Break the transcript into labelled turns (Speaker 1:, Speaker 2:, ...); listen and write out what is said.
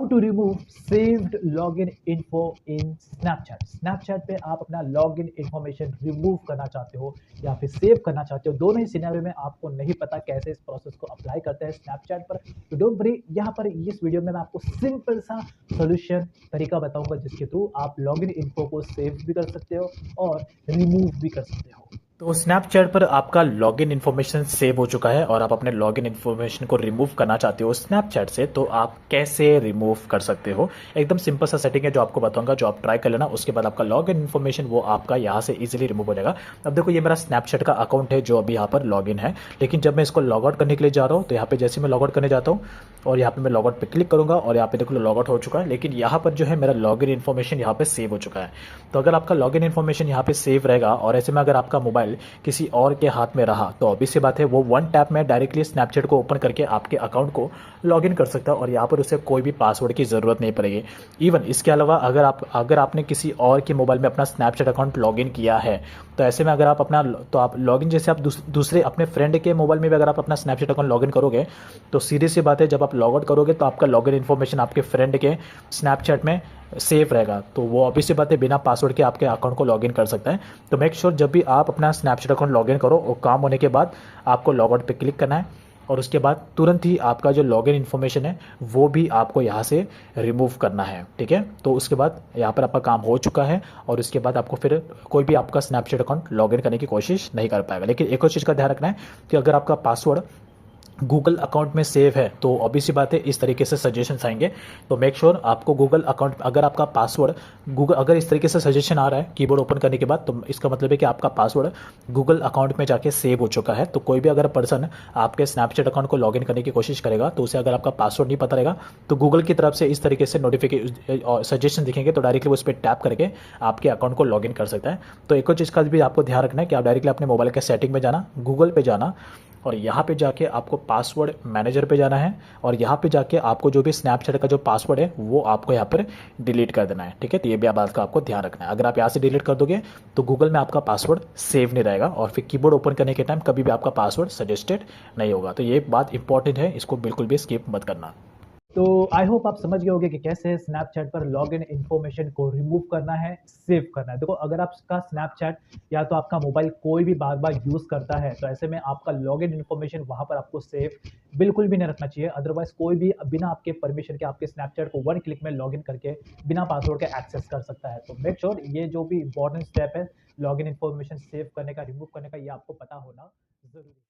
Speaker 1: How to remove saved login info in Snapchat. Snapchat पे आप अपना लॉगिन इन्फॉर्मेशन रिमूव करना चाहते हो या फिर सेव करना चाहते हो, दोनों ही सिनेरियो में आपको नहीं पता कैसे इस प्रोसेस को अप्लाई करते हैं स्नैपचैट पर। तो डोंट वरी, यहाँ पर इस वीडियो में मैं आपको सिंपल सा सोल्यूशन तरीका बताऊंगा जिसके थ्रू आप लॉगिन इन्फो को सेव भी कर सकते हो और रिमूव भी कर सकते हो।
Speaker 2: तो स्नैपचैट पर आपका लॉगिन इन्फॉर्मेशन सेव हो चुका है और आप अपने लॉगिन इन्फॉर्मेशन को रिमूव करना चाहते हो स्नैपचैट से, तो आप कैसे रिमूव कर सकते हो। एकदम सिंपल सा सेटिंग है जो आपको बताऊंगा, जो आप ट्राई कर लेना। उसके बाद आपका लॉगिन इन्फॉर्मेशन वो आपका यहाँ से इजीली रिमूव हो जाएगा। अब देखो, ये मेरा स्नैपचैट का अकाउंट है जो अभी यहाँ पर लॉगिन है, लेकिन जब मैं इसको लॉग आउट करने के लिए जा रहा हूँ तो यहाँ पे जैसे मैं लॉग आउट करने जाता हूँ और यहाँ पे मैं लॉग आउट पे क्लिक करूंगा और यहाँ पे देखो लॉग आउट हो चुका है, लेकिन यहाँ पर जो है मेरा लॉगिन इन्फॉर्मेशन यहाँ पे सेव हो चुका है। तो अगर आपका लॉगिन इन्फॉर्मेशन यहाँ पे सेव रहेगा और ऐसे में अगर आपका मोबाइल किसी और के हाथ में रहा तो ऑब्वियस सी बात है वो वन टैप में डायरेक्टली स्नैपचैट को ओपन करके आपके अकाउंट को लॉगिन कर सकता है और यहाँ पर उसे कोई भी पासवर्ड की ज़रूरत नहीं पड़ेगी। इवन इसके अलावा अगर आपने किसी और के मोबाइल में अपना स्नैपचैट अकाउंट लॉगिन किया है तो ऐसे में अगर आप अपना तो आप लॉगिन जैसे आप दूसरे अपने फ्रेंड के मोबाइल में भी अगर आप अपना स्नैपचैट अकाउंट लॉगिन करोगे तो सीधी सी बात है, जब आप लॉग आउट करोगे तो आपका लॉगिन इन्फॉर्मेशन आपके फ्रेंड के स्नैपचैट में सेफ रहेगा। तो वो ऑब्वियस सी बात है बिना पासवर्ड के आपके अकाउंट को लॉगिन कर सकता है। तो मेक श्योर जब भी आप अपना स्नैपचैट अकाउंट लॉगिन करो और काम होने के बाद आपको लॉग आउट पे क्लिक करना है और उसके बाद तुरंत ही आपका जो लॉगिन इन्फॉर्मेशन है वो भी आपको यहाँ से रिमूव करना है। ठीक है, तो उसके बाद यहाँ पर आपका काम हो चुका है और उसके बाद आपको फिर कोई भी आपका स्नैपचैट अकाउंट लॉगिन करने की कोशिश नहीं कर पाएगा। लेकिन एक और चीज़ का ध्यान रखना है कि अगर आपका पासवर्ड गूगल अकाउंट में सेव है तो ऑब्वियस सी बात है इस तरीके से सजेशंस आएंगे। तो मेक श्योर आपको गूगल अकाउंट, अगर आपका पासवर्ड गूगल, अगर इस तरीके से सजेशन आ रहा है कीबोर्ड ओपन करने के बाद, तो इसका मतलब है कि आपका पासवर्ड गूगल अकाउंट में जाके सेव हो चुका है। तो कोई भी अगर पर्सन आपके स्नैपचैट अकाउंट को लॉगिन करने की कोशिश करेगा तो उसे अगर आपका पासवर्ड नहीं पता रहेगा तो गूगल की तरफ से इस तरीके से नोटिफिकेशन सजेशन दिखेंगे तो डायरेक्टली उस पर टैप करके आपके अकाउंट को लॉगिन कर सकता है। तो एक और चीज़ का भी आपको ध्यान रखना है कि आप डायरेक्टली अपने मोबाइल के सेटिंग में जाना, गूगल पे जाना और यहाँ पे जाके आपको पासवर्ड मैनेजर पे जाना है और यहाँ पे जाके आपको जो भी स्नैपचैट का जो पासवर्ड है वो आपको यहाँ पर डिलीट कर देना है। ठीक है, तो ये भी बात का आपको ध्यान रखना है। अगर आप यहाँ से डिलीट कर दोगे तो गूगल में आपका पासवर्ड सेव नहीं रहेगा और फिर कीबोर्ड ओपन करने के टाइम कभी भी आपका पासवर्ड सजेस्टेड नहीं होगा। तो ये बात इंपॉर्टेंट है, इसको बिल्कुल भी स्किप मत करना।
Speaker 1: तो आई होप आप समझ गए होंगे कि कैसे स्नैपचैट पर लॉगिन इन्फॉर्मेशन को रिमूव करना है, सेव करना है। देखो, अगर आपका स्नैपचैट या तो आपका मोबाइल कोई भी बार बार यूज़ करता है तो ऐसे में आपका लॉगिन इन्फॉर्मेशन वहाँ पर आपको सेव बिल्कुल भी नहीं रखना चाहिए। अदरवाइज कोई भी बिना आपके परमिशन के आपके स्नैपचैट को वन क्लिक में लॉगिन करके बिना पासवर्ड के एक्सेस कर सकता है। तो मेक श्योर ये जो भी इंपॉर्टेंट स्टेप है लॉगिन इन्फॉर्मेशन सेव करने का, रिमूव करने का, ये आपको पता होना ज़रूरी है।